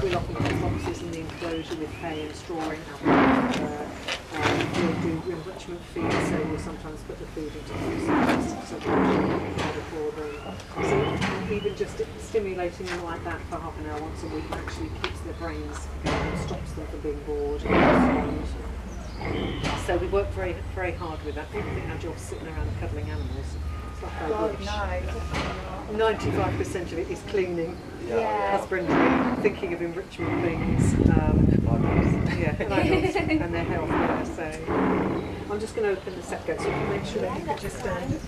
we'll often put boxes in the enclosure with hay and straw in. We'll do enrichment feed, so we'll sometimes put the food into boxes so for them. So even just stimulating them like that for half an hour once a week actually keeps their brains going and stops them from being bored. So we work very, very hard with that. People think our job's sitting around cuddling animals. It's not very rubbish. No, 95% of it is cleaning, husbandry, thinking of enrichment things, and their health. So I'm just going to open the set gate so you can make sure that you can just stand.